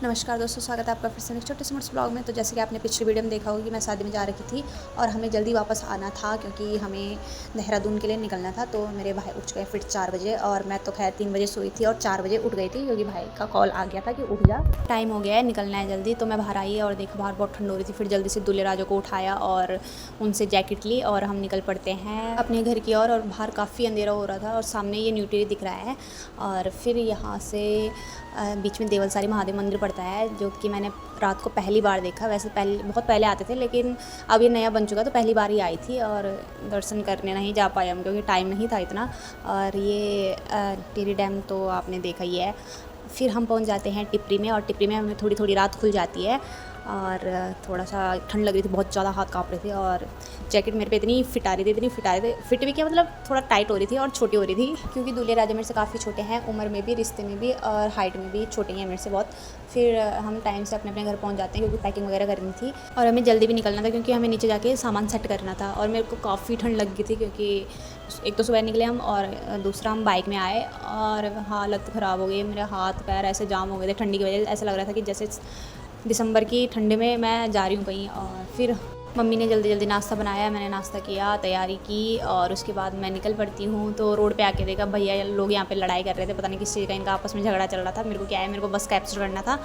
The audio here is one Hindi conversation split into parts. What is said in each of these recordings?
नमस्कार दोस्तों, स्वागत है आपका फिर से एक छोटे से मोटे ब्लॉग में। तो जैसे कि आपने पिछली वीडियो में देखा होगा कि मैं शादी में जा रही थी और हमें जल्दी वापस आना था क्योंकि हमें देहरादून के लिए निकलना था। तो मेरे भाई उठ गए फिर 4 बजे और मैं तो खैर 3 बजे सोई थी और 4 बजे उठ गई थी क्योंकि भाई का कॉल आ गया था कि उठ जा, टाइम हो गया है, निकलना है जल्दी। तो मैं बाहर आई और देखा बाहर बहुत ठंड हो रही थी। फिर जल्दी से दूल्हे राजों को उठाया और उनसे जैकेट ली और हम निकल पड़ते हैं अपने घर की ओर। और बाहर काफ़ी अंधेरा हो रहा था और सामने ये न्यूट्री दिख रहा है। और फिर यहाँ से बीच में देवलसारी महादेव मंदिर पड़ता है जो कि मैंने रात को पहली बार देखा। वैसे पहले बहुत पहले आते थे लेकिन अब ये नया बन चुका, तो पहली बार ही आई थी और दर्शन करने नहीं जा पाए हम क्योंकि टाइम नहीं था इतना। और ये टिहरी डैम तो आपने देखा ही है। फिर हम पहुंच जाते हैं टिपरी में और टिपरी में हमें थोड़ी थोड़ी रात खुल जाती है और थोड़ा सा ठंड लग रही थी, बहुत ज़्यादा हाथ काँप रहे थे। और जैकेट मेरे पे इतनी फिट आ रही थी, फिट भी क्या मतलब थोड़ा टाइट हो रही थी और छोटी हो रही थी क्योंकि दूल्हे राजा मेरे से काफ़ी छोटे हैं, उम्र में भी, रिश्ते में भी और हाइट में भी छोटे हैं मेरे से बहुत। फिर हम टाइम से अपने अपने घर पहुंच जाते हैं क्योंकि पैकिंग वगैरह करनी थी और हमें जल्दी भी निकलना था क्योंकि हमें नीचे जाके सामान सेट करना था। और मेरे को काफ़ी ठंड लग गई थी क्योंकि एक तो सुबह निकले हम और दूसरा हम बाइक में आए और हालत ख़राब हो गई। मेरे हाथ पैर ऐसे जाम हो गए थे ठंडी की वजह से, ऐसा लग रहा था कि जैसे दिसंबर की ठंड में मैं जा रही हूँ कहीं। और फिर मम्मी ने जल्दी जल्दी नाश्ता बनाया, मैंने नाश्ता किया, तैयारी की और उसके बाद मैं निकल पड़ती हूँ। तो रोड पे आके देखा भैया लोग यहाँ पे लड़ाई कर रहे थे, पता नहीं किस चीज़ का इनका आपस में झगड़ा चल रहा था। मेरे को क्या है, मेरे को बस कैप्चर करना था।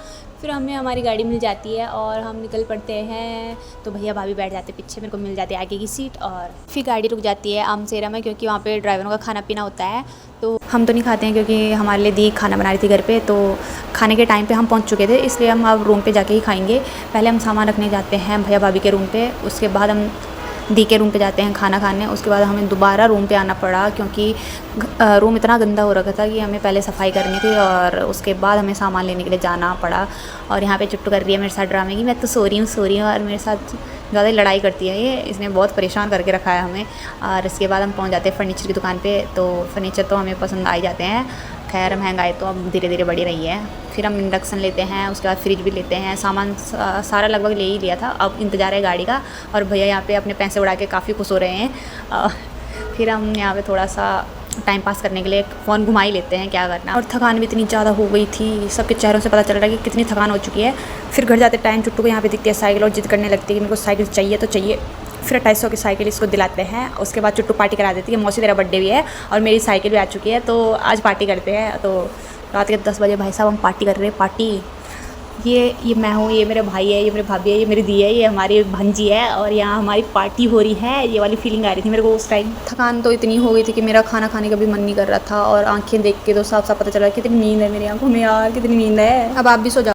फिर हमें हमारी गाड़ी मिल जाती है और हम निकल पड़ते हैं। तो भैया भाभी बैठ जाते पीछे, मेरे को मिल जाती है आगे की सीट। और फिर गाड़ी रुक जाती है आमसेरा में क्योंकि वहाँ पर ड्राइवरों का खाना पीना होता है। तो हम तो नहीं खाते हैं क्योंकि हमारे लिए दी खाना बना रही थी घर पे। तो खाने के टाइम पे हम पहुंच चुके थे इसलिए हम अब रूम पे जाके ही खाएंगे। पहले हम सामान रखने जाते हैं भैया भाभी के रूम पे, उसके बाद हम दी के रूम पे जाते हैं खाना खाने। उसके बाद हमें दोबारा रूम पे आना पड़ा क्योंकि रूम इतना गंदा हो रखा था कि हमें पहले सफाई करनी थी और उसके बाद हमें सामान लेने के लिए जाना पड़ा। और यहाँ पे चुट्टू कर रही है मेरे साथ ड्रामे की, मैं तो सो रही हूँ और मेरे साथ ज़्यादा ही लड़ाई करती है ये, इसने बहुत परेशान करके रखा है हमें। और इसके बाद हम पहुँच जाते हैं फर्नीचर की दुकान पे। तो फर्नीचर तो हमें पसंद आ ही जाते हैं, खैर महंगाई तो अब धीरे धीरे बढ़ी रही है। फिर हम इंडक्शन लेते हैं, उसके बाद फ्रिज भी लेते हैं, सामान सारा लगभग ले ही लिया था। अब इंतज़ार है गाड़ी का और भैया यहाँ पे अपने पैसे उड़ा के काफ़ी खुश हो रहे हैं। फिर हम यहाँ पे थोड़ा सा टाइम पास करने के लिए फ़ोन घुमा ही लेते हैं, क्या करना। और थकान भी इतनी ज़्यादा हो गई थी, सबके चेहरों से पता चल रहा है कि कितनी थकान हो चुकी है। फिर घर जाते टाइम चुट्टू को यहाँ पे दिखती है साइकिल और जिद करने लगती है कि मेरे को साइकिल चाहिए तो चाहिए। फिर 2800 की साइकिल इसको दिलाते हैं। उसके बाद चुट्टू पार्टी करा देती है, मौसी तेरा बर्थडे भी है और मेरी साइकिल भी आ चुकी है तो आज पार्टी करते हैं। तो रात के 10 बजे भाई साहब हम पार्टी कर रहे हैं। पार्टी ये मैं हूँ, ये मेरे भाई है, ये मेरे भाभी है, ये मेरी दी है, ये हमारी भांजी है और यहाँ हमारी पार्टी हो रही है। ये वाली फीलिंग आ रही थी मेरे को उस टाइम। थकान तो इतनी हो गई थी कि मेरा खाना खाने का भी मन नहीं कर रहा था और आंखें देख के तो साफ साफ पता चला कितनी नींद है मेरी आंखों में यार, कितनी नींद है। अब आप भी सो जाओ।